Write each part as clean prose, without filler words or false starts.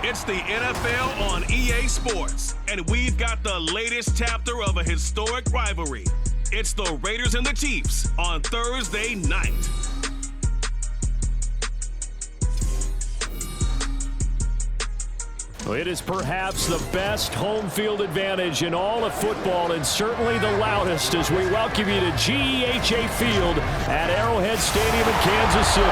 It's the NFL on EA Sports, and we've got the latest chapter of a historic rivalry. It's the Raiders and the Chiefs on Thursday night. It is perhaps the best home field advantage in all of football, and certainly the loudest, as we welcome you to GEHA Field at Arrowhead Stadium in Kansas City.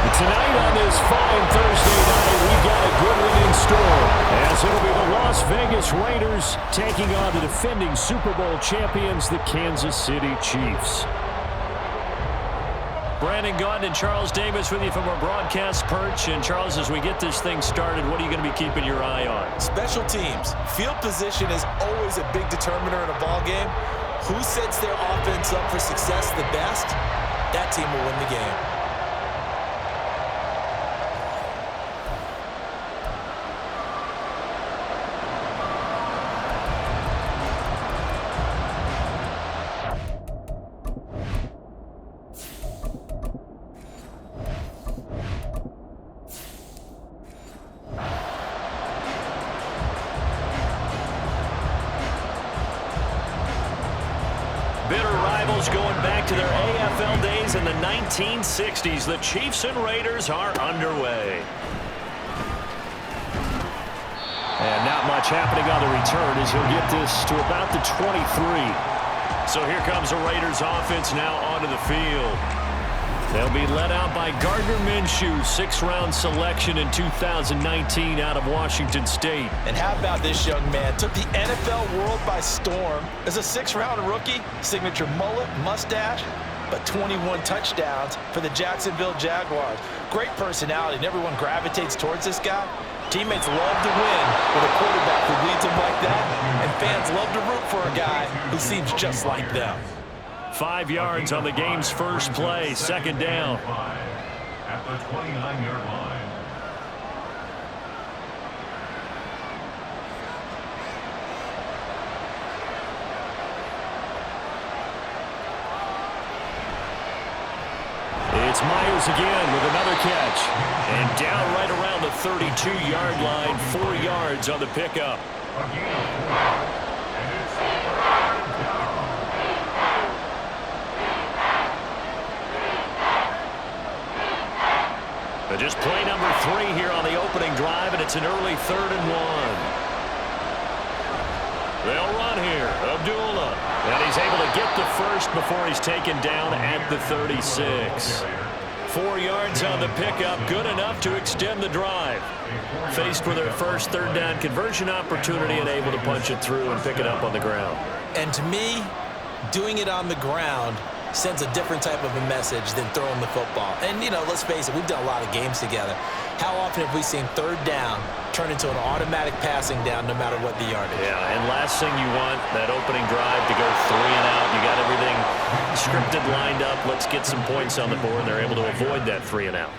And tonight on this fine Thursday night, we've got a good one in store, as it'll be the Las Vegas Raiders taking on the defending Super Bowl champions, the Kansas City Chiefs. Brandon Gaudin and Charles Davis with you from our broadcast perch. And Charles, as we get this thing started, what are you going to be keeping your eye on? Special teams. Field position is always a big determiner in a ball game. Who sets their offense up for success the best, that team will win the game. Going back to their AFL days in the 1960s, the Chiefs and Raiders are underway. And not much happening on the return as he'll get this to about the 23. So here comes the Raiders offense now onto the field. They'll be led out by Gardner Minshew, sixth-round selection in 2019 out of Washington State. And how about this young man? Took the NFL world by storm as a sixth-round rookie, signature mullet, mustache, but 21 touchdowns for the Jacksonville Jaguars. Great personality, and everyone gravitates towards this guy. Teammates love to win with a quarterback who leads them like that, and fans love to root for a guy who seems just like them. 5 yards on the game's first play, second down. At the 29-yard line. It's Myers again with another catch. And down right around the 32-yard line, 4 yards on the pickup. Just play number 3 here on the opening drive, and it's an early 3rd and 1. They'll run here. Abdullah. And he's able to get the first before he's taken down at the 36. 4 yards on the pickup, good enough to extend the drive. Faced with their first third down conversion opportunity and able to punch it through and pick it up on the ground. And to me, doing it on the ground sends a different type of a message than throwing the football. And, you know, let's face it, we've done a lot of games together. How often have we seen third down turn into an automatic passing down no matter what the yardage? Yeah, and last thing you want, that opening drive to go 3 and out. You got everything scripted, lined up. Let's get some points on the board. They're able to avoid that 3 and out.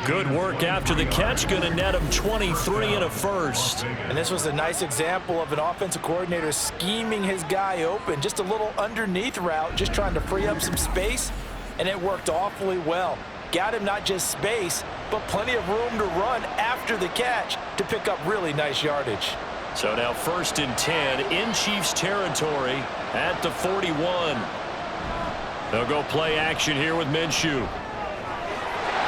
Good work after the catch. Going to net him 23 and a first. And this was a nice example of an offensive coordinator scheming his guy open. Just a little underneath route, just trying to free up some space, and it worked awfully well. Got him not just space, but plenty of room to run after the catch to pick up really nice yardage. So now 1st and 10 in Chiefs territory at the 41. They'll go play action here with Minshew.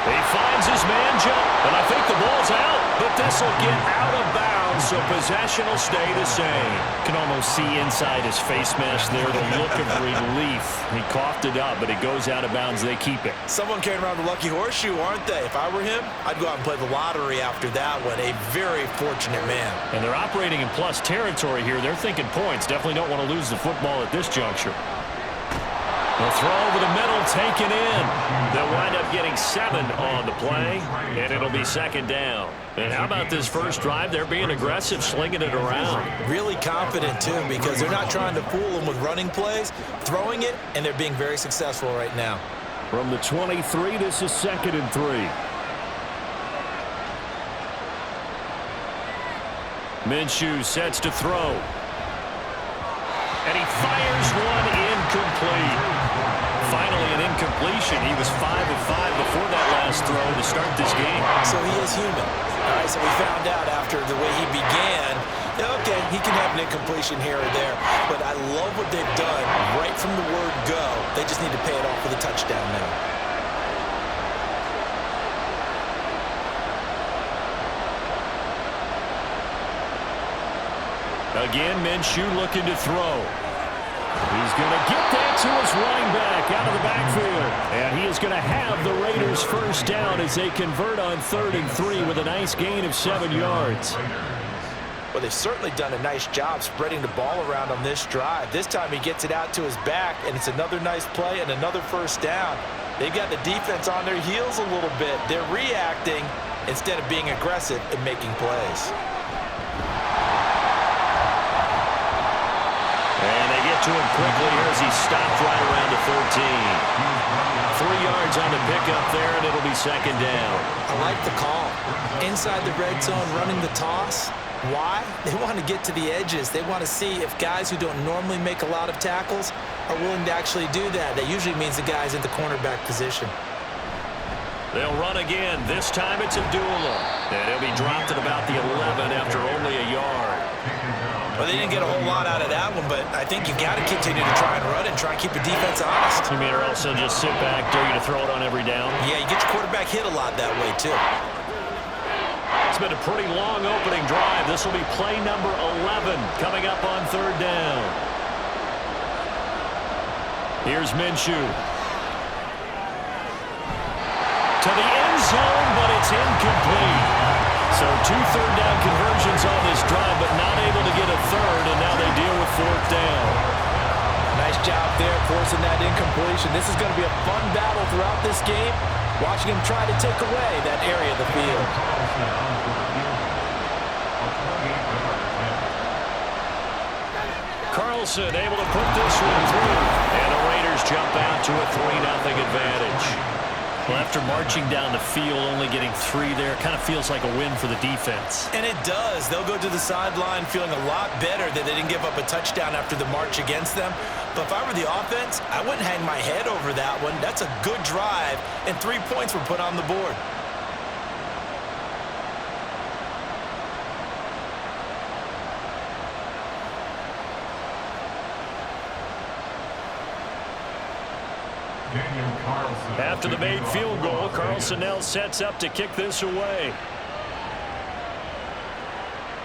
He finds his man jump, and I think the ball's out, but this will get out of bounds, so possession will stay the same. Can almost see inside his face mask there the look of relief. He coughed it up, but it goes out of bounds. They keep it. Someone carrying around the lucky horseshoe, aren't they? If I were him, I'd go out and play the lottery after that one. A very fortunate man. And they're operating in plus territory here. They're thinking points. Definitely don't want to lose the football at this juncture. They'll throw over the middle, taken in. They'll wind up getting 7 on the play, and it'll be 2nd down. And how about this first drive? They're being aggressive, slinging it around. Really confident, too, because they're not trying to fool them with running plays, throwing it, and they're being very successful right now. From the 23, this is 2nd and 3. Minshew sets to throw. And he fires one incomplete. Finally an incompletion. He was 5 of 5 before that last throw to start this game. So he is human. All right, so we found out after the way he began, okay, he can have an incompletion here or there, but I love what they've done right from the word go. They just need to pay it off with a touchdown now. Again, Minshew looking to throw. He's going to get that to his running back out of the backfield. And he is going to have the Raiders first down as they convert on 3rd and 3 with a nice gain of 7 yards. Well, they've certainly done a nice job spreading the ball around on this drive. This time he gets it out to his back, and it's another nice play and another first down. They've got the defense on their heels a little bit. They're reacting instead of being aggressive and making plays. And they get to him quickly here as he stopped right around the 13. 3 yards on the pickup there, and it'll be second down. I like the call. Inside the red zone, running the toss. Why? They want to get to the edges. They want to see if guys who don't normally make a lot of tackles are willing to actually do that. That usually means the guy's in the cornerback position. They'll run again. This time it's Abdullah. And he'll be dropped at about the 11 after only a yard. Well, they didn't get a whole lot out of that one, but I think you've got to continue to try and run and try and keep the defense honest. You mean or else they'll just sit back, dare you to throw it on every down? Yeah, you get your quarterback hit a lot that way, too. It's been a pretty long opening drive. This will be play number 11 coming up on 3rd down. Here's Minshew. To the end zone, but it's incomplete. So 2 third-down conversions on this drive, but not able to get a third, and now they deal with 4th down. Nice job there forcing that incompletion. This is going to be a fun battle throughout this game, watching him try to take away that area of the field. Carlson able to put this one through, and the Raiders jump out to a 3-0 advantage. Well, after marching down the field, only getting 3 there, kind of feels like a win for the defense. And it does. They'll go to the sideline feeling a lot better that they didn't give up a touchdown after the march against them. But if I were the offense, I wouldn't hang my head over that one. That's a good drive, and 3 points were put on the board. After the made field goal, Carlson now sets up to kick this away.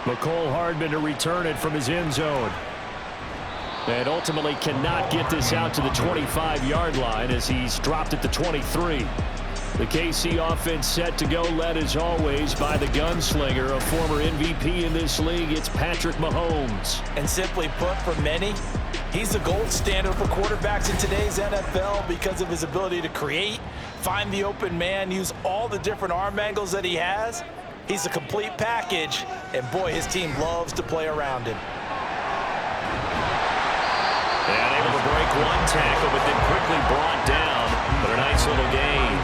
McCole Hardman to return it from his end zone. And ultimately cannot get this out to the 25-yard line as he's dropped at the 23. The KC offense set to go, led as always by the gunslinger, a former MVP in this league. It's Patrick Mahomes. And simply put, for many, he's the gold standard for quarterbacks in today's NFL because of his ability to create, find the open man, use all the different arm angles that he has. He's a complete package, and boy, his team loves to play around him. And able to break 1 tackle, but then quickly brought down. But a nice little gain.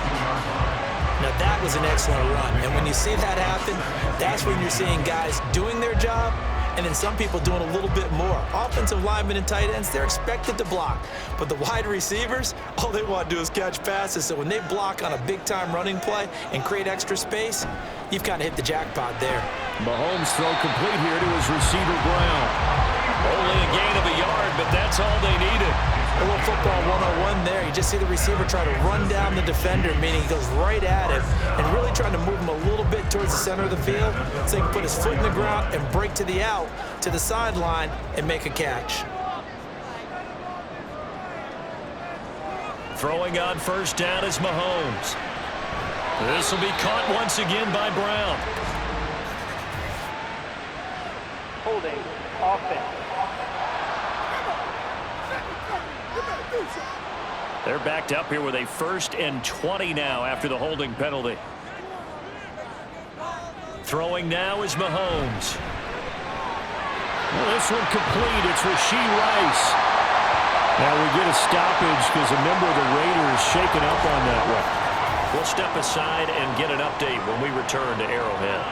Now, that was an excellent run. And when you see that happen, that's when you're seeing guys doing their job and then some people doing a little bit more. Offensive linemen and tight ends, they're expected to block. But the wide receivers, all they want to do is catch passes. So when they block on a big-time running play and create extra space, you've kind of hit the jackpot there. Mahomes throw complete here to his receiver, Brown. Only a gain of a yard, but that's all they needed. A little football 101 there. You just see the receiver try to run down the defender, meaning he goes right at him and really trying to move him a little bit towards the center of the field so he can put his foot in the ground and break to the out, to the sideline, and make a catch. Throwing on 1st down is Mahomes. This will be caught once again by Brown. Holding offense. They're backed up here with a 1st and 20 now after the holding penalty. Throwing now is Mahomes. Well, this one complete. It's Rashee Rice. Now we get a stoppage because a member of the Raiders shaken up on that one. We'll step aside and get an update when we return to Arrowhead.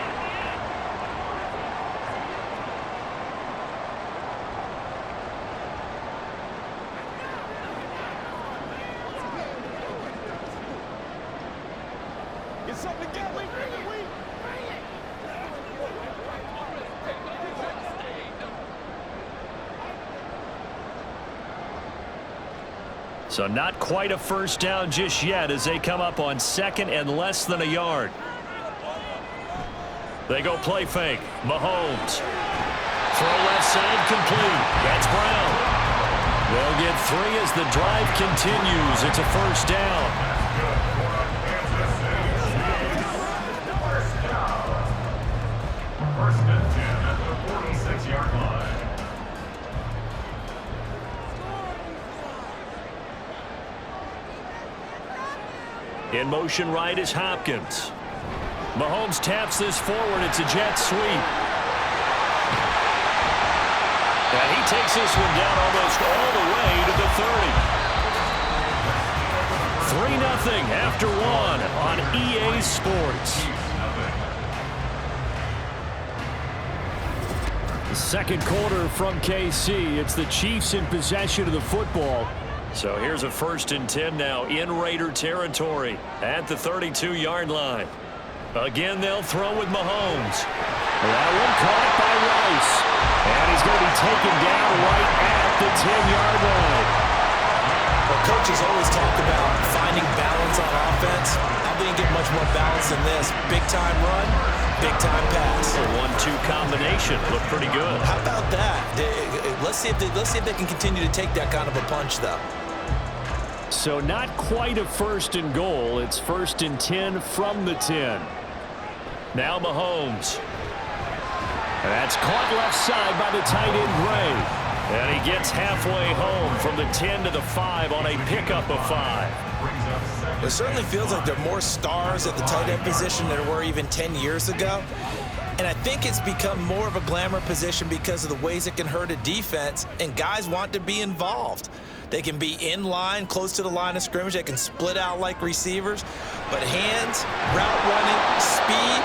So not quite a first down just yet as they come up on second and less than a yard. They go play fake. Mahomes. Throw left side complete. That's Brown. They'll get 3 as the drive continues. It's a first down. First and 10 at the 46-yard line. In motion right is Hopkins. Mahomes taps this forward. It's a jet sweep. And he takes this one down almost all the way to the 30. 3-0 after 1 on EA Sports. The second quarter from KC. It's the Chiefs in possession of the football. So here's a first and 10 now in Raider territory at the 32-yard line. Again, they'll throw with Mahomes. That one caught by Rice. And he's going to be taken down right at the 10-yard line. Well, coaches always talk about finding balance on offense. I didn't get much more balance than this. Big-time run, big-time pass. A 1-2 combination. Looked pretty good. How about that? Let's see if they can continue to take that kind of a punch, though. So not quite a first and goal. It's first and 10 from the 10. Now Mahomes. That's caught left side by the tight end Gray. And he gets halfway home from the 10 to the 5 on a pickup of 5. It certainly feels like there are more stars at the tight end position than there were even 10 years ago. And I think it's become more of a glamour position because of the ways it can hurt a defense, and guys want to be involved. They can be in line, close to the line of scrimmage. They can split out like receivers. But hands, route running, speed,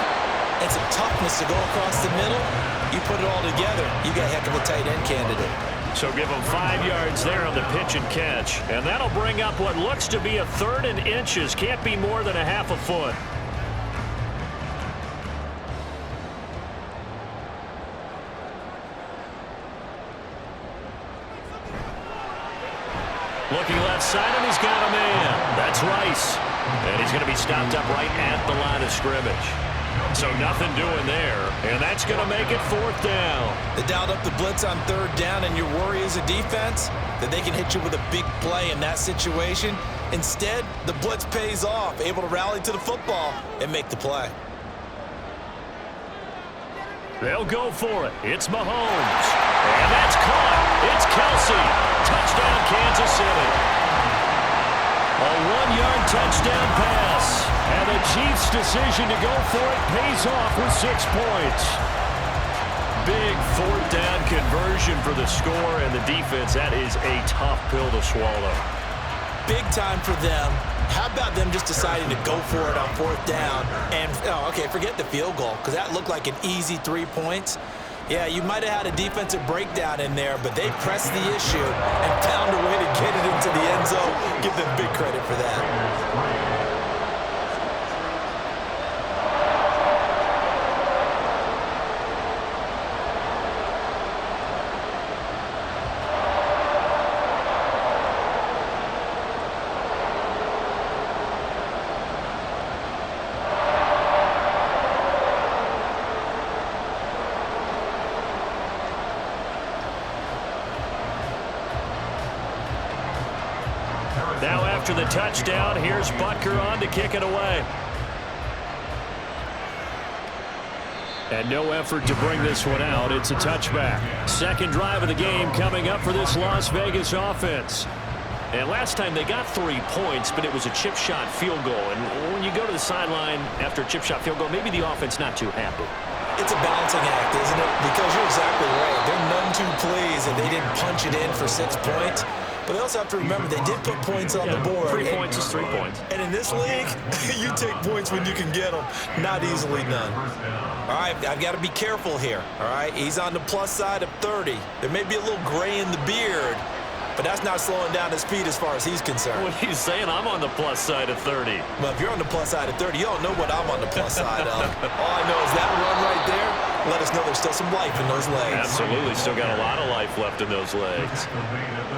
and some toughness to go across the middle, you put it all together, you got a heck of a tight end candidate. So give him 5 yards there on the pitch and catch. And that'll bring up what looks to be a 3rd and inches. Can't be more than a half a foot. Looking left side, and he's got a man. That's Rice. And he's going to be stopped up right at the line of scrimmage. So nothing doing there, and that's going to make it 4th down. They dialed up the blitz on 3rd down, and your worry as a defense that they can hit you with a big play in that situation. Instead, the blitz pays off, able to rally to the football and make the play. They'll go for it. It's Mahomes. And that's caught. It's Kelsey. Touchdown, Kansas City. A 1-yard touchdown pass. And the Chiefs' decision to go for it pays off with 6 points. Big 4th down conversion for the score, and the defense, that is a tough pill to swallow. Big time for them. How about them just deciding to go for it on 4th down? And, okay, forget the field goal, because that looked like an easy 3 points. Yeah, you might have had a defensive breakdown in there, but they pressed the issue and found a way to get it into the end zone. Give them big credit for that. Now after the touchdown, here's Butker on to kick it away. And no effort to bring this one out. It's a touchback. Second drive of the game coming up for this Las Vegas offense. And last time they got 3 points, but it was a chip shot field goal. And when you go to the sideline after a chip shot field goal, maybe the offense not too happy. It's a balancing act, isn't it? Because you're exactly right. They're none too pleased that they didn't punch it in for 6 points. But they also have to remember they did put points on the board. 3 points is 3 points. And in this league, you take points when you can get them. Not easily done. All right, I've got to be careful here. All right, he's on the plus side of 30. There may be a little gray in the beard, but that's not slowing down his speed as far as he's concerned. What he's saying, I'm on the plus side of 30. Well, if you're on the plus side of 30, you don't know what I'm on the plus side of. All I know is that run right there let us know there's still some life in those legs. Absolutely, still got a lot of life left in those legs.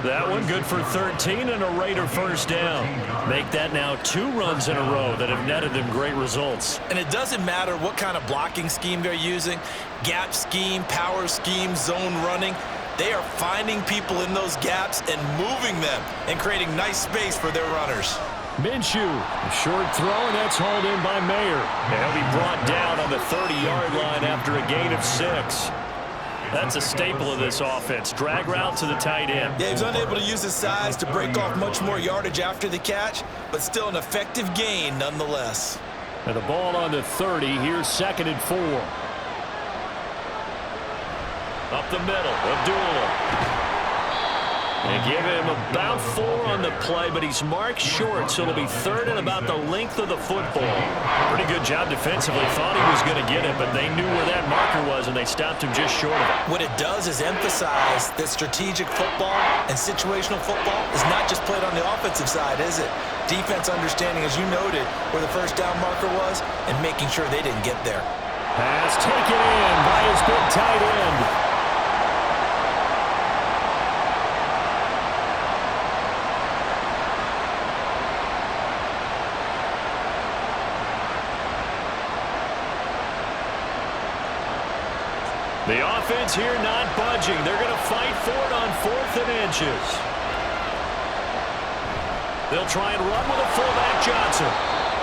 That one good for 13 and a Raider first down. Make that now 2 runs in a row that have netted them great results. And it doesn't matter what kind of blocking scheme they're using, gap scheme, power scheme, zone running. They are finding people in those gaps and moving them and creating nice space for their runners. Minshew, a short throw, and that's hauled in by Mayer. And he'll be brought down on the 30-yard line after a gain of 6. That's a staple of this offense. Drag route to the tight end. Yeah, he's unable to use his size to break off much more yardage after the catch, but still an effective gain nonetheless. And the ball on the 30. Here's 2nd and 4. Up the middle, Abdullah. They give him about 4 on the play, but he's marked short, so it'll be 3rd and about the length of the football. Pretty good job defensively. Thought he was going to get it, but they knew where that marker was, and they stopped him just short of it. What it does is emphasize that strategic football and situational football is not just played on the offensive side, is it? Defense understanding, as you noted, where the first down marker was and making sure they didn't get there. Pass taken in by his big tight end. The offense here not budging. They're going to fight for it on 4th and inches. They'll try and run with a fullback Johnson.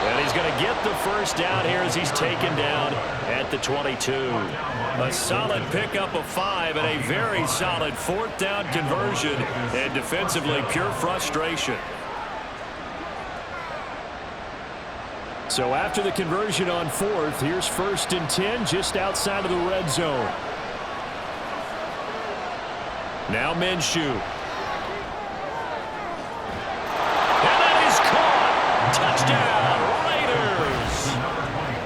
And he's going to get the first down here as he's taken down at the 22. A solid pickup of 5 and a very solid 4th down conversion. And defensively, pure frustration. So after the conversion on 4th, here's 1st and 10 just outside of the red zone. Now Minshew. And that is caught. Touchdown, Raiders.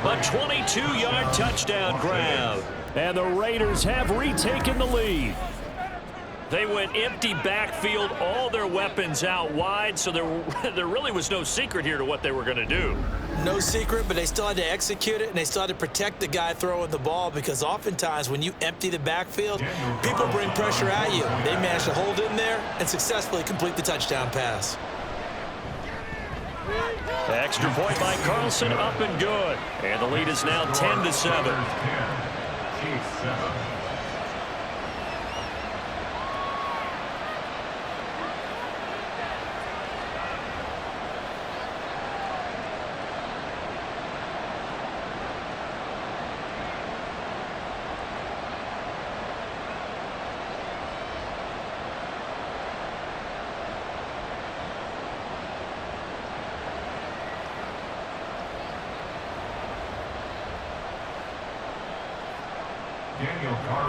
A 22-yard touchdown grab. And the Raiders have retaken the lead. They went empty backfield, all their weapons out wide, so there really was no secret here to what they were going to do. No secret, but they still had to execute it, and they still had to protect the guy throwing the ball, because oftentimes when you empty the backfield, people bring pressure at you. They managed to hold in there and successfully complete the touchdown pass. Extra point by Carlson, up and good. And the lead is now 10-7.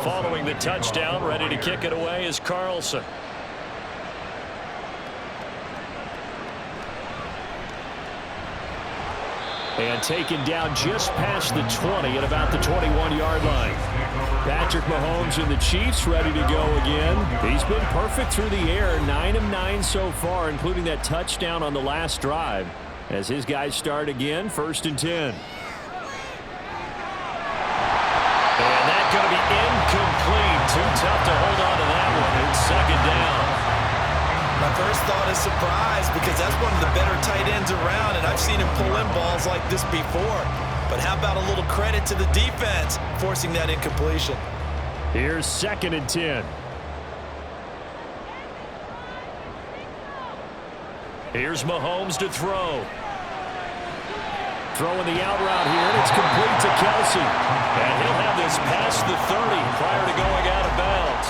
Following the touchdown, ready to kick it away is Carlson. And taken down just past the 20 at about the 21-yard line. Patrick Mahomes and the Chiefs ready to go again. He's been perfect through the air, 9 of 9 so far, including that touchdown on the last drive. As his guys start again, 1st and 10. Going to be incomplete. Too tough to hold on to that one. It's 2nd down. My first thought is surprise, because that's one of the better tight ends around, and I've seen him pull in balls like this before. But how about a little credit to the defense forcing that incompletion? Here's 2nd and 10. Here's Mahomes to throw. Throwing the out route here, and it's complete to Kelsey. And he'll have this past the 30 prior to going out of bounds.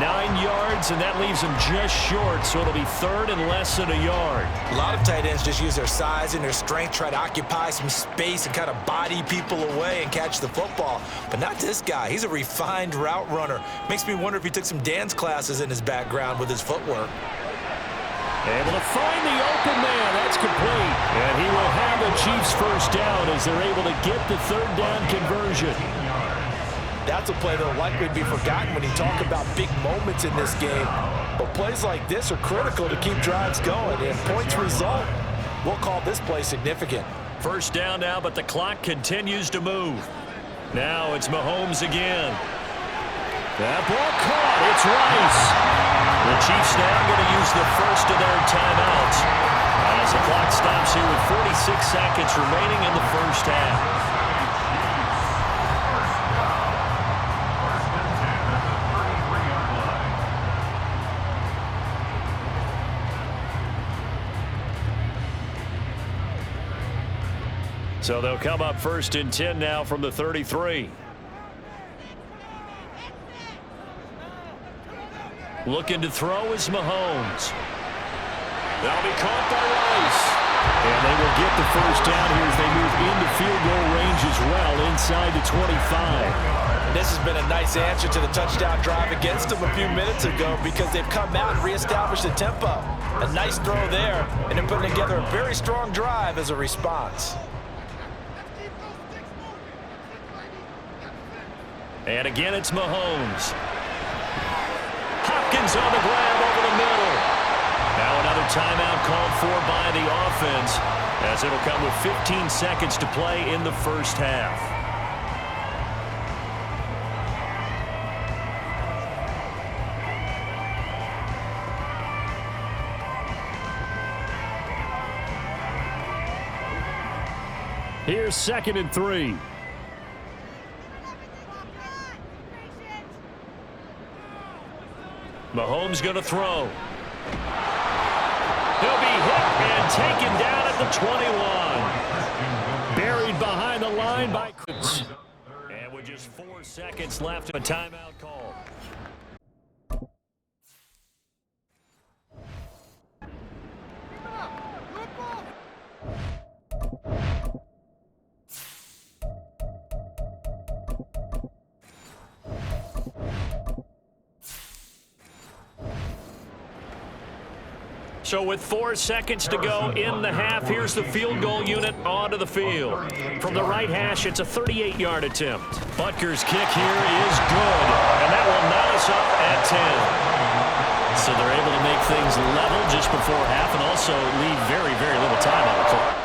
9 yards, and that leaves him just short, so it'll be 3rd and less than a yard. A lot of tight ends just use their size and their strength, try to occupy some space and kind of body people away and catch the football. But not this guy. He's a refined route runner. Makes me wonder if he took some dance classes in his background with his footwork. Able to find the open man. That's complete. And he will have the Chiefs first down as they're able to get the 3rd down conversion. That's a play that will likely be forgotten when you talk about big moments in this game. But plays like this are critical to keep drives going, and points result. We'll call this play significant. First down now, but the clock continues to move. Now it's Mahomes again. That ball caught. It's Rice. The Chiefs now going to use the first of their timeouts as the clock stops here with 46 seconds remaining in the first half. So they'll come up 1st and 10 now from the 33. Looking to throw is Mahomes. That'll be caught by Rice. And they will get the first down here as they move into field goal range as well inside the 25. And this has been a nice answer to the touchdown drive against them a few minutes ago because they've come out and reestablished the tempo. A nice throw there, and they're putting together a very strong drive as a response. And again, it's Mahomes. Hopkins on the grab over the middle. Now another timeout called for by the offense as it'll come with 15 seconds to play in the first half. Here's 2nd and 3. Mahomes going to throw. He'll be hit and taken down at the 21. Buried behind the line by Chris. And with just 4 seconds left, a timeout call. So with 4 seconds to go in the half, here's the field goal unit onto the field. From the right hash, it's a 38-yard attempt. Butker's kick here is good, and that will knot us up at 10. So they're able to make things level just before half and also leave very, very little time on the clock.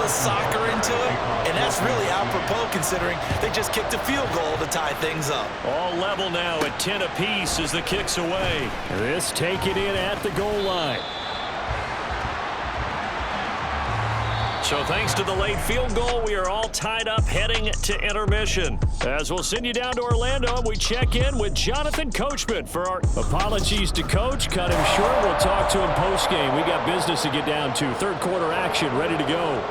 Soccer into it, and that's really apropos considering they just kicked a field goal to tie things up. All level now at 10 apiece as the kick's away. This taken in at the goal line. So thanks to the late field goal, we are all tied up heading to intermission. As we'll send you down to Orlando, we check in with Jonathan Coachman for our apologies to Coach. Cut him short. We'll talk to him post-game. We got business to get down to. Third quarter action ready to go.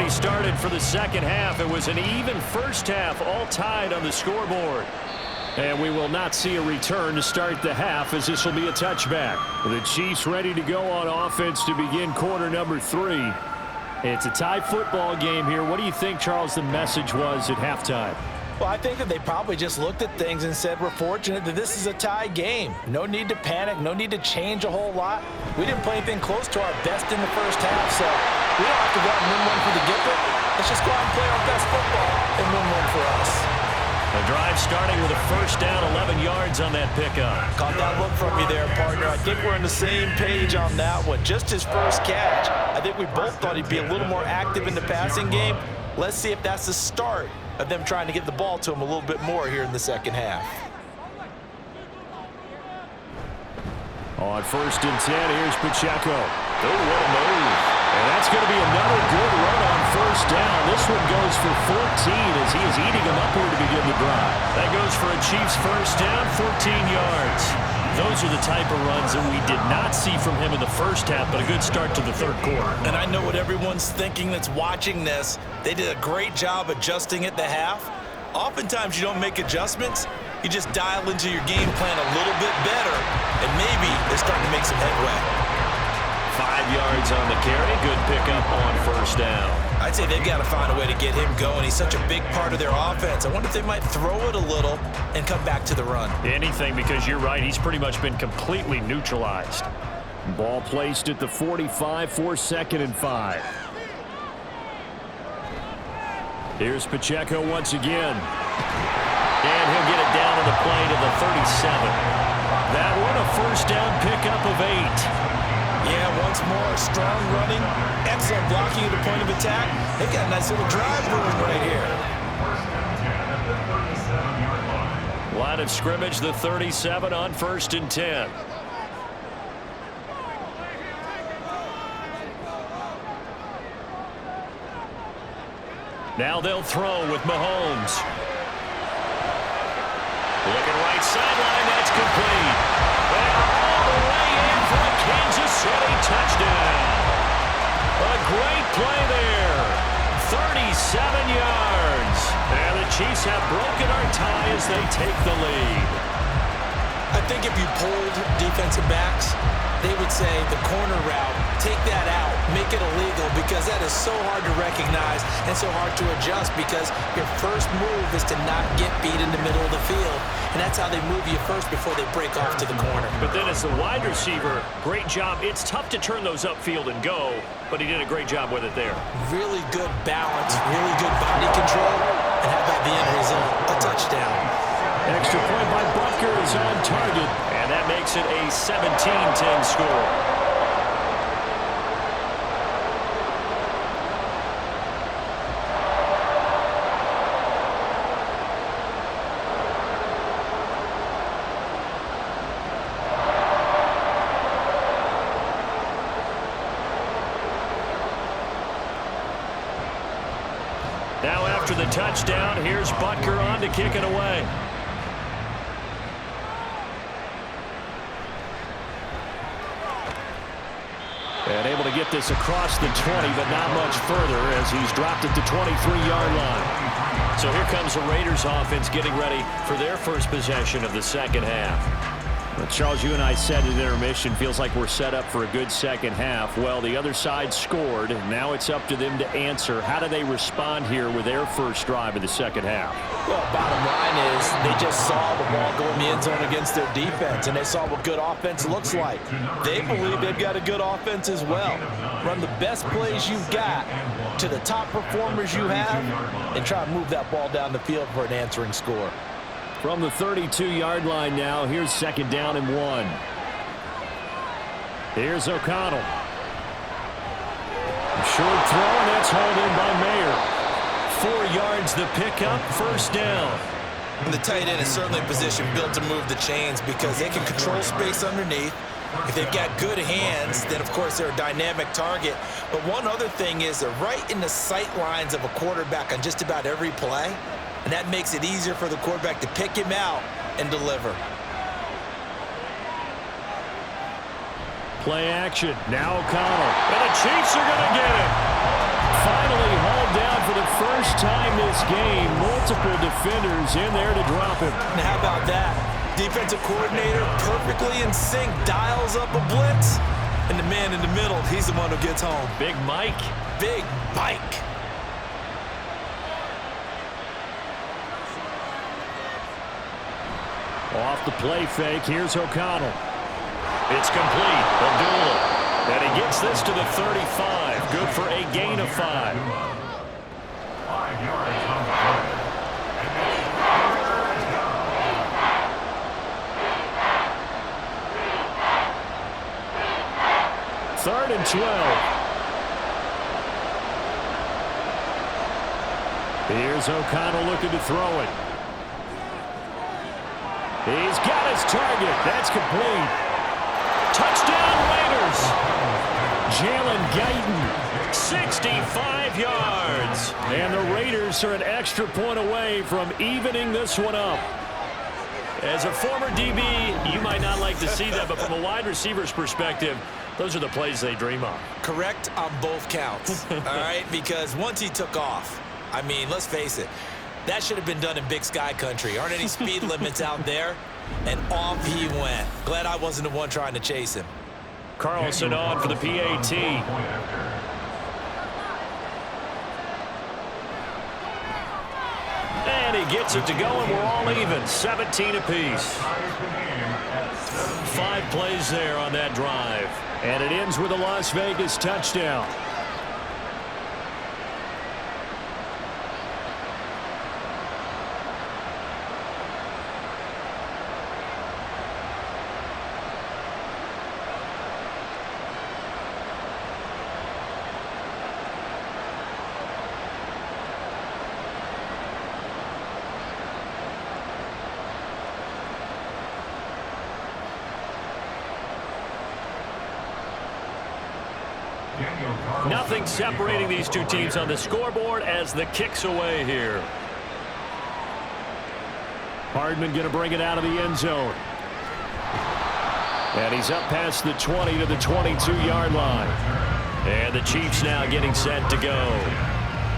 Started for the second half. It was an even first half, all tied on the scoreboard. And we will not see a return to start the half as this will be a touchback. The Chiefs ready to go on offense to begin quarter number 3. It's a tie football game here. What do you think, Charles, the message was at halftime? Well, I think that they probably just looked at things and said, we're fortunate that this is a tie game. No need to panic, no need to change a whole lot. We didn't play anything close to our best in the first half, so we don't have to go out and win one for the gift. Let's just go out and play our best football and win one for us. The drive starting with a first down, 11 yards on that pickup. Caught that look from you there, partner. I think we're on the same page on that one. Just his first catch. I think we both thought he'd be a little more active in the passing game. Let's see if that's the start of them trying to get the ball to him a little bit more here in the second half. On 1st and 10, here's Pacheco. Oh, what a move. And That's going to be another good run on first down. This one goes for 14 as he is eating them up here to begin the drive. That goes for a Chiefs first down, 14 yards. Those are the type of runs that we did not see from him in the first half, but a good start to the third quarter. And I know what everyone's thinking that's watching this. They did a great job adjusting at the half. Oftentimes you don't make adjustments. You just dial into your game plan a little bit better, and maybe they're starting to make some headway. 5 yards on the carry. Good pickup on first down. I'd say they've got to find a way to get him going. He's such a big part of their offense. I wonder if they might throw it a little and come back to the run. Anything, because you're right. He's pretty much been completely neutralized. Ball placed at the 45 for 2nd and 5. Here's Pacheco once again. And he'll get it down to the play to the 37. That one a first down pickup of 8. Yeah, once more, strong running, excellent blocking at the point of attack. They've got a nice little drive brewing right here. Line of scrimmage, the 37 on 1st and 10. Now they'll throw with Mahomes. Looking right sideline, that's complete. And all the way in for a Kansas City touchdown. A great play there. 37 yards. And the Chiefs have broken our tie as they take the lead. I think if you polled defensive backs, they would say the corner route, take that out, make it illegal, because that is so hard to recognize and so hard to adjust, because your first move is to not get beat in the middle of the field. And that's how they move you first before they break off to the corner. But then as the wide receiver, great job. It's tough to turn those upfield and go, but he did a great job with it there. Really good balance, really good body control, and how about the end result? A touchdown. Extra point by Butker is on target, and that makes it a 17-10 score. Now after the touchdown, here's Butker on to kick it away. And able to get this across the 20, but not much further as he's dropped it to 23-yard line. So here comes the Raiders offense getting ready for their first possession of the second half. Well, Charles, you and I said at intermission, feels like we're set up for a good second half. Well, the other side scored. Now it's up to them to answer. How do they respond here with their first drive of the second half? Well, bottom line is they just saw the ball go in the end zone against their defense, and they saw what good offense looks like. They believe they've got a good offense as well. Run the best plays you've got to the top performers you have and try to move that ball down the field for an answering score. From the 32-yard line now, here's 2nd down and 1. Here's O'Connell. Short throw, and that's hauled in by Mayer. 4 yards the pickup, first down. And the tight end is certainly a position built to move the chains because they can control space underneath. If they've got good hands, then of course they're a dynamic target. But one other thing is they're right in the sight lines of a quarterback on just about every play. And that makes it easier for the quarterback to pick him out and deliver. Play action. Now O'Connell. And the Chiefs are going to get it. Finally hauled down for the first time this game. Multiple defenders in there to drop him. And how about that? Defensive coordinator perfectly in sync, dials up a blitz. And the man in the middle, he's the one who gets home. Big Mike. Big Mike. Off the play fake, here's O'Connell. It's complete. Abdullah. And he gets this to the 35. Good for a gain of 5. 5 yards on the play. 3rd and 12. Here's O'Connell looking to throw it. He's got his target. That's complete. Touchdown Raiders. Jalen Guyton, 65 yards. And the Raiders are an extra point away from evening this one up. As a former DB, you might not like to see that, but from a wide receiver's perspective, those are the plays they dream of. Correct on both counts, all right? Because once he took off, I mean, let's face it, that should have been done in Big Sky country. Aren't any speed limits out there? And off he went. Glad I wasn't the one trying to chase him. Carlson on for the PAT. And he gets it to go, and we're all even, 17 apiece. 5 plays there on that drive. And it ends with a Las Vegas touchdown. Nothing separating these two teams on the scoreboard as the kick's away here. Hardman going to bring it out of the end zone. And he's up past the 20 to the 22-yard line. And the Chiefs now getting set to go.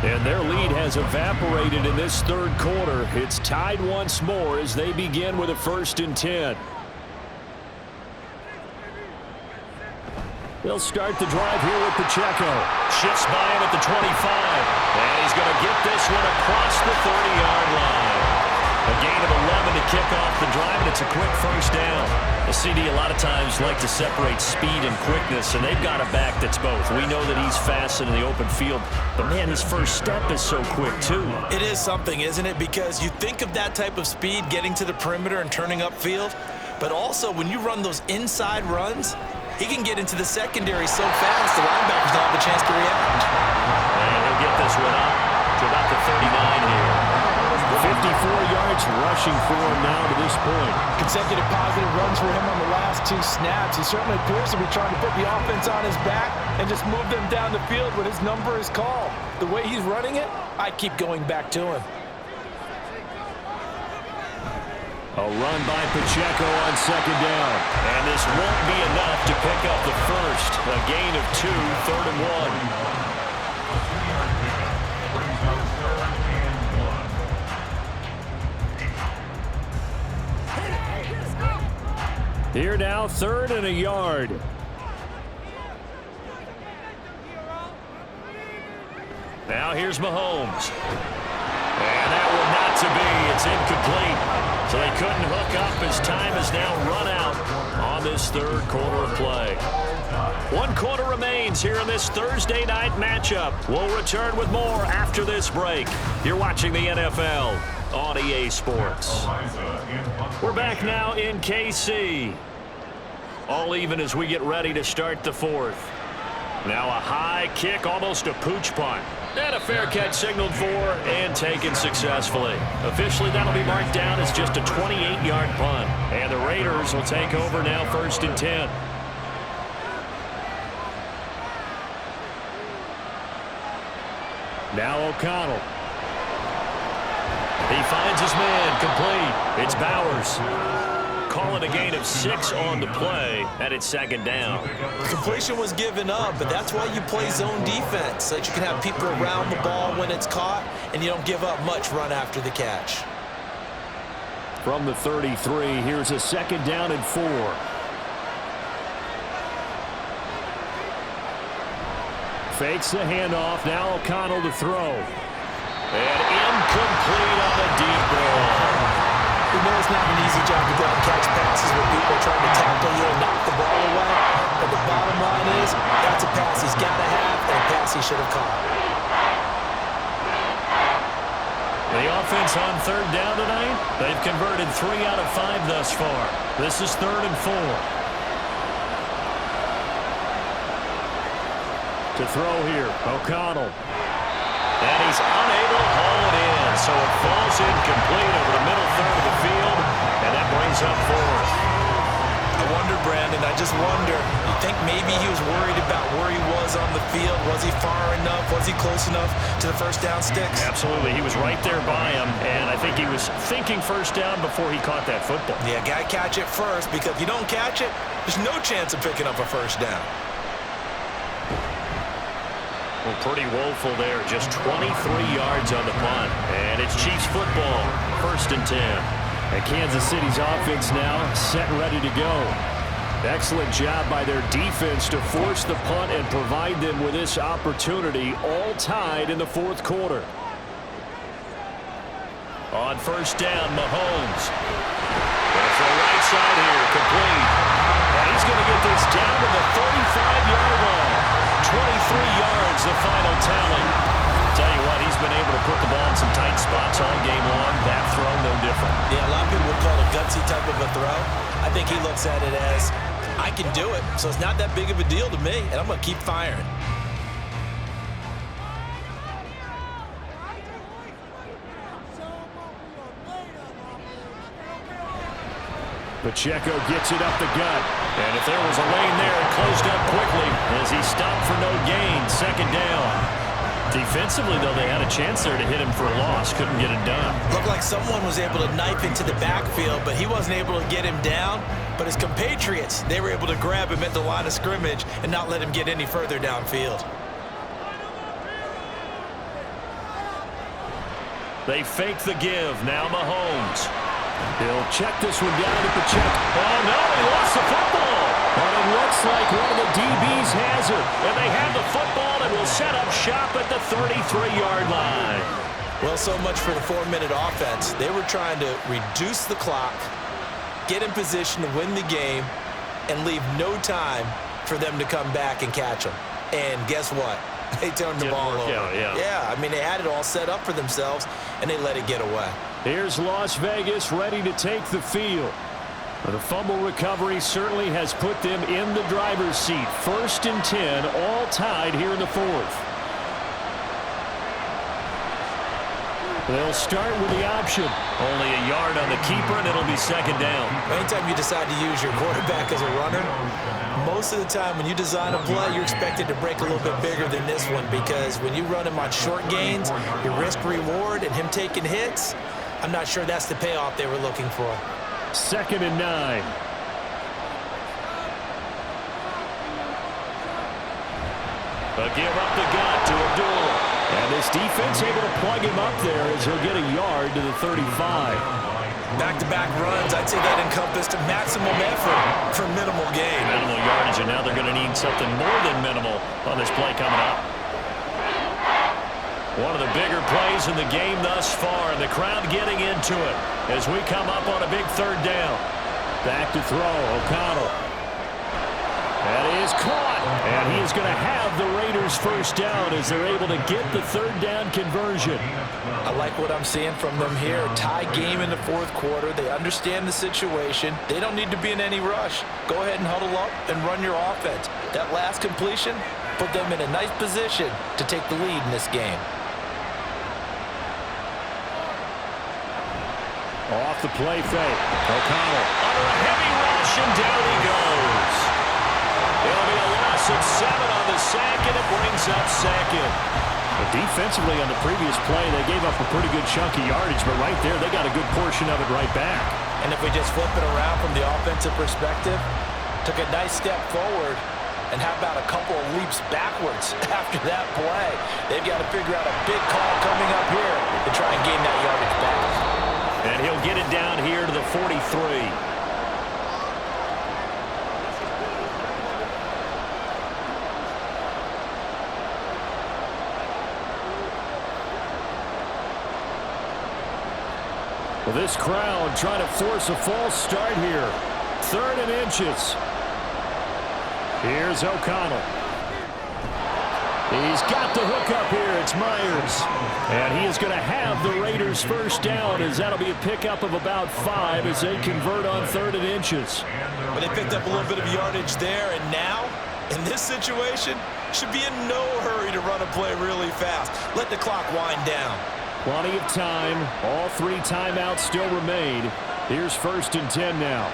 And their lead has evaporated in this third quarter. It's tied once more as they begin with a 1st and 10. They'll start the drive here with Pacheco. Shifts by him at the 25. And he's going to get this one across the 30-yard line. A gain of 11 to kick off the drive, and it's a quick 1st down. The CD a lot of times like to separate speed and quickness, and they've got a back that's both. We know that he's fast in the open field, but, man, his first step is so quick, too. It is something, isn't it? Because you think of that type of speed getting to the perimeter and turning upfield, but also when you run those inside runs, he can get into the secondary so fast, the linebackers don't have a chance to react. And he'll get this one up to about the 39 here. 54 yards rushing for him now to this point. Consecutive positive runs for him on the last 2 snaps. He certainly appears to be trying to put the offense on his back and just move them down the field when his number is called. The way he's running it, I keep going back to him. A run by Pacheco on 2nd down. And this won't be enough to pick up the first. A gain of 2, 3rd and 1. Here now, 3rd and a yard. Now here's Mahomes. And that one not to be. It's incomplete. So they couldn't hook up as time has now run out on this 3rd quarter of play. 1 quarter remains here in this Thursday night matchup. We'll return with more after this break. You're watching the NFL on EA Sports. We're back now in KC. All even as we get ready to start the 4th. Now a high kick, almost a pooch punt. And a fair catch signaled for and taken successfully. Officially, that'll be marked down as just a 28-yard punt. And the Raiders will take over now 1st and 10. Now O'Connell. He finds his man complete. It's Bowers. Call it a gain of 6 on the play, and it's 2nd down. Completion was given up, but that's why you play zone defense, so that you can have people around the ball when it's caught, and you don't give up much run after the catch. From the 33, here's a 2nd down and 4. Fakes the handoff, now O'Connell to throw. And incomplete on the deep ball. We know it's not an easy job to go out and catch passes when people are trying to tackle you and knock the ball away. But the bottom line is, that's a pass he's got to have and a pass he should have caught. The offense on 3rd down tonight, they've converted 3 out of 5 thus far. This is 3rd and 4. To throw here, O'Connell. And he's unable to haul it in, so it falls incomplete over the middle third of the field, and that brings up 4th. I wonder, Brent, Brandon. I just wonder, you think maybe he was worried about where he was on the field? Was he far enough? Was he close enough to the first down sticks? Absolutely. He was right there by him, and I think he was thinking first down before he caught that football. Yeah, got to catch it first, because if you don't catch it, there's no chance of picking up a first down. Well, pretty woeful there. Just 23 yards on the punt. And it's Chiefs football, 1st and 10. And Kansas City's offense now set and ready to go. Excellent job by their defense to force the punt and provide them with this opportunity, all tied in the 4th quarter. On 1st down, Mahomes. Going for the right side here, complete. And he's going to get this down to the 35-yard line. 23 yards, the final tally. Tell you what, he's been able to put the ball in some tight spots all game long. That throw, no different. Yeah, a lot of people would call it a gutsy type of a throw. I think he looks at it as, I can do it, so it's not that big of a deal to me, and I'm going to keep firing. Pacheco gets it up the gut. And if there was a lane there, it closed up quickly as he stopped for no gain. 2nd down. Defensively, though, they had a chance there to hit him for a loss. Couldn't get it done. Looked like someone was able to knife into the backfield, but he wasn't able to get him down. But his compatriots, they were able to grab him at the line of scrimmage and not let him get any further downfield. They fake the give. Now Mahomes. He'll check this one down to Pacheco. Oh, no, he lost the football. And it looks like one of the DBs has it. And they have the football and will set up shop at the 33-yard line. Well, so much for the 4-minute offense. They were trying to reduce the clock, get in position to win the game, and leave no time for them to come back and catch them. And guess what? They turned the ball over. Yeah, I mean, they had it all set up for themselves, and they let it get away. Here's Las Vegas ready to take the field. The fumble recovery certainly has put them in the driver's seat. 1st and 10, all tied here in the 4th. They'll start with the option. Only a yard on the keeper, and it'll be 2nd down. Anytime you decide to use your quarterback as a runner, most of the time when you design a play, you're expected to break a little bit bigger than this one, because when you run him on short gains, your risk-reward and him taking hits, I'm not sure that's the payoff they were looking for. 2nd and 9. A give up the gut to Abdullah. And this defense able to plug him up there as he'll get a yard to the 35. Back-to-back runs, I'd say that encompassed maximum effort for minimal gain. Minimal yardage, and now they're going to need something more than minimal on this play coming up. One of the bigger plays in the game thus far, and the crowd getting into it as we come up on a big 3rd down. Back to throw, O'Connell. That is caught, and he is going to have the Raiders' 1st down as they're able to get the 3rd down conversion. I like what I'm seeing from them here. Tie game in the 4th quarter. They understand the situation. They don't need to be in any rush. Go ahead and huddle up and run your offense. That last completion put them in a nice position to take the lead in this game. Off the play fake. O'Connell under a heavy rush, and down he goes. It'll be a loss of 7 on the sack, and it brings up 2nd. But defensively on the previous play, they gave up a pretty good chunk of yardage, but right there, they got a good portion of it right back. And if we just flip it around from the offensive perspective, took a nice step forward, and how about a couple of leaps backwards after that play? They've got to figure out a big call coming up here to try and gain that yardage back. And he'll get it down here to the 43. Well, this crowd trying to force a false start here. 3rd and inches. Here's O'Connell. He's got the hook up here. It's Myers. And he is going to have the Raiders' 1st down, as that'll be a pickup of about 5 as they convert on 3rd and inches. But they picked up a little bit of yardage there, and now, in this situation, should be in no hurry to run a play really fast. Let the clock wind down. Plenty of time. All 3 timeouts still remain. Here's 1st and 10 now.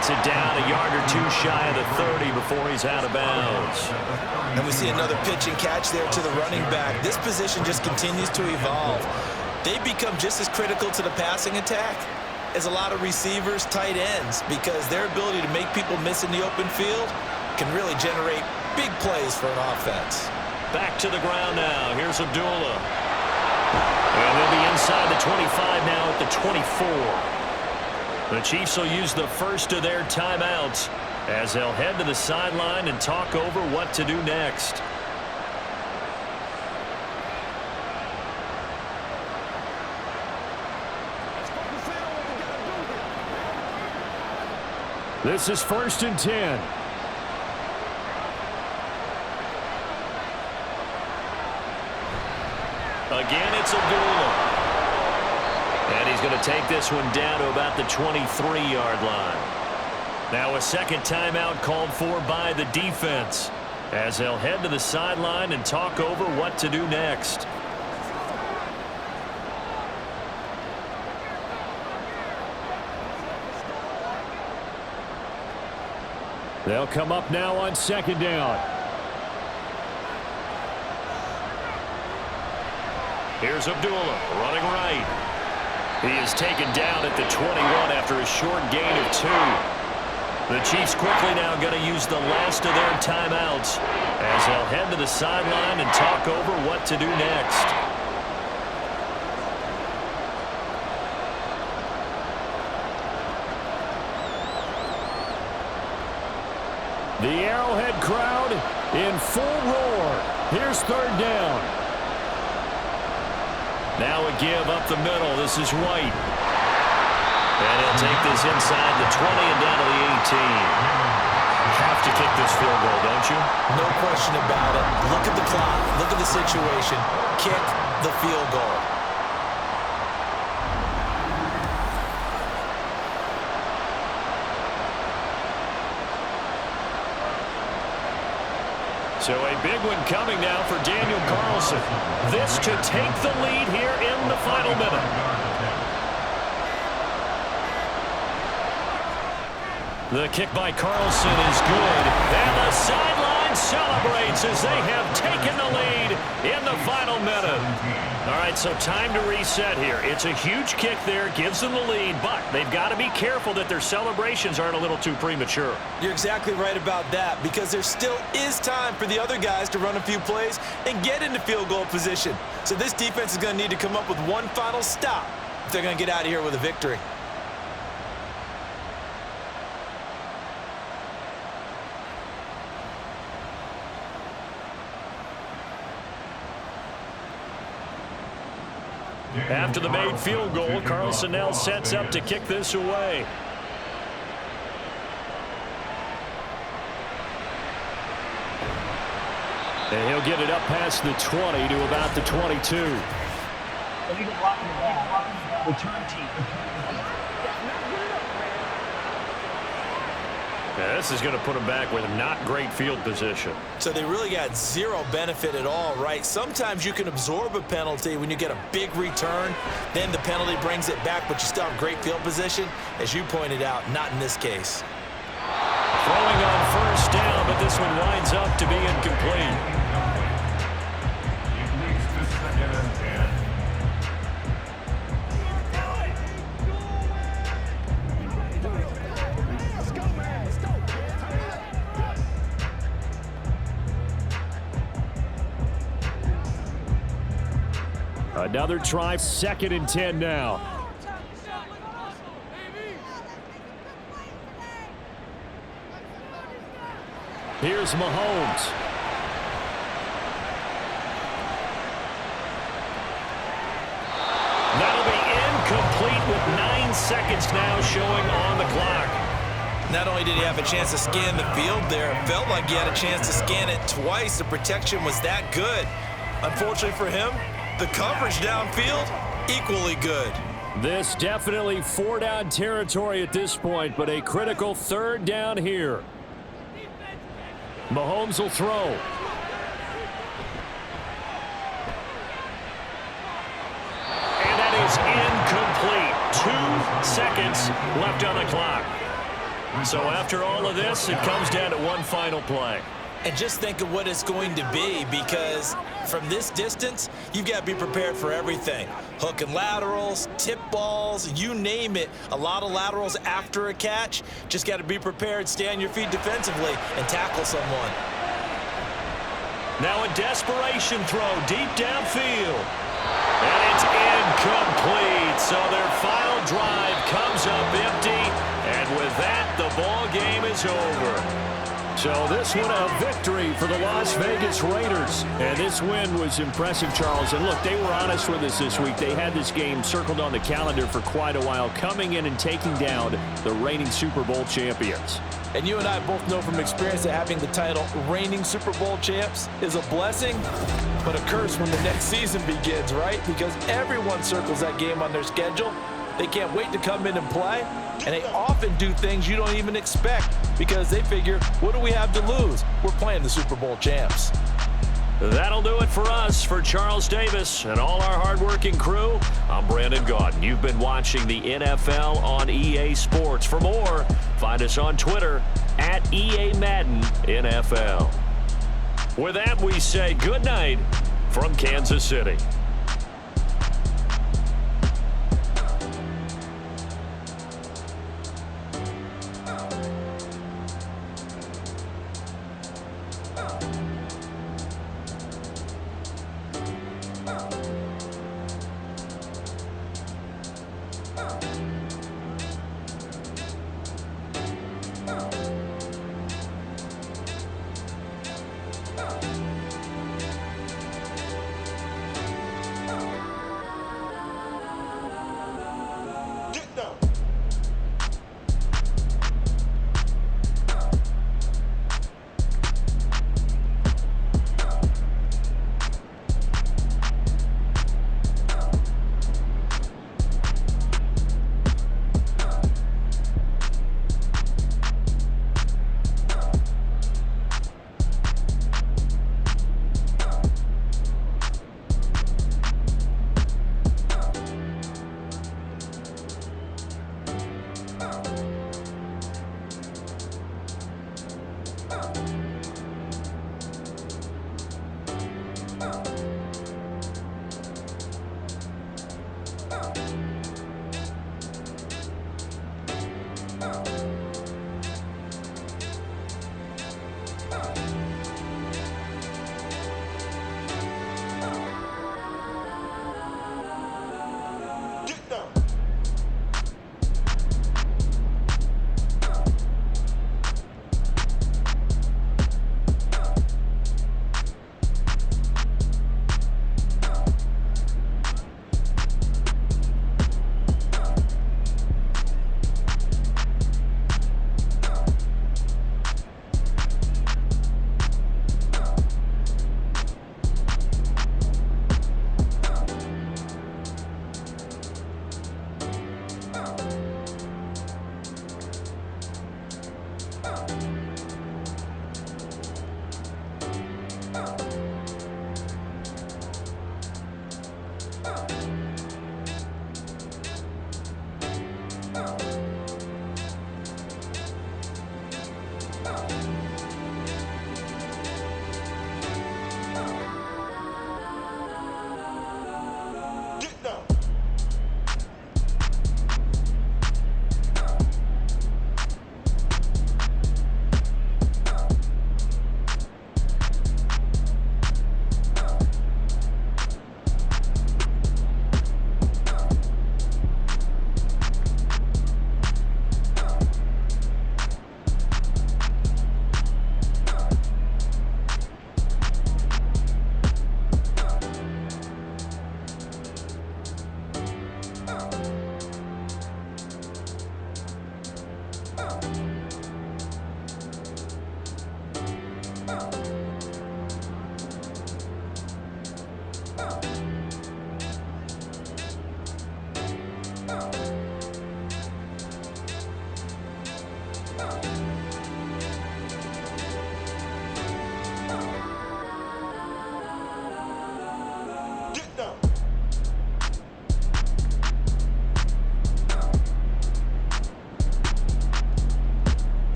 gets it down a yard or two shy of the 30 before he's out of bounds. And we see another pitch and catch there to the running back. This position just continues to evolve. They become just as critical to the passing attack as a lot of receivers, tight ends, because their ability to make people miss in the open field can really generate big plays for an offense. Back to the ground now. Here's Abdullah. And they'll be inside the 25 now at the 24. The Chiefs will use the first of their timeouts as they'll head to the sideline and talk over what to do next. This is 1st and 10. Again, it's Abdullah. And he's going to take this one down to about the 23-yard line. Now a second timeout called for by the defense as they'll head to the sideline and talk over what to do next. They'll come up now on 2nd down. Here's Abdullah running right. He is taken down at the 21 after a short gain of 2. The Chiefs quickly now going to use the last of their timeouts as they'll head to the sideline and talk over what to do next. The Arrowhead crowd in full roar. Here's 3rd down. Now a give up the middle. This is White. And he'll take this inside the 20 and down to the 18. Have to kick this field goal, don't you? No question about it. Look at the clock. Look at the situation. Kick the field goal. So a big one coming now for Daniel Carlson. This to take the lead here in the final minute. The kick by Carlson is good. And the sideline celebrates as they have taken the lead in the final minute. All right, so time to reset here. It's a huge kick there, gives them the lead, but they've got to be careful that their celebrations aren't a little too premature. You're exactly right about that, because there still is time for the other guys to run a few plays and get into field goal position. So this defense is going to need to come up with one final stop if they're going to get out of here with a victory. After the made field goal, Carlson now sets up to kick this away. And he'll get it up past the 20 to about the 22. Return team. Yeah, this is going to put them back with not great field position. So they really got zero benefit at all, right? Sometimes you can absorb a penalty when you get a big return. Then the penalty brings it back, but you still have great field position. As you pointed out, not in this case. Throwing on 1st down, but this one winds up to be incomplete. Completes to 2nd and 10. Another try, 2nd and 10 now. Here's Mahomes. That'll be incomplete with 9 seconds now showing on the clock. Not only did he have a chance to scan the field there, it felt like he had a chance to scan it twice. The protection was that good. Unfortunately for him, the coverage downfield, equally good. This definitely 4-down territory at this point, but a critical 3rd down here. Mahomes will throw. And that is incomplete. 2 seconds left on the clock. So after all of this, it comes down to one final play. And just think of what it's going to be, because from this distance, you've got to be prepared for everything. Hook and laterals, tip balls, you name it. A lot of laterals after a catch. Just got to be prepared, stay on your feet defensively, and tackle someone. Now a desperation throw deep downfield. And it's incomplete. So their final drive comes up empty. And with that, the ball game is over. So this one a victory for the Las Vegas Raiders. And this win was impressive, Charles. And look, they were honest with us this week. They had this game circled on the calendar for quite a while, coming in and taking down the reigning Super Bowl champions. And you and I both know from experience that having the title reigning Super Bowl champs is a blessing, but a curse when the next season begins, right? Because everyone circles that game on their schedule. They can't wait to come in and play, and they often do things you don't even expect because they figure, what do we have to lose? We're playing the Super Bowl champs. That'll do it for us. For Charles Davis and all our hardworking crew, I'm Brandon Gaudin. You've been watching the NFL on EA Sports. For more, find us on Twitter at EA Madden NFL. With that, we say good night from Kansas City.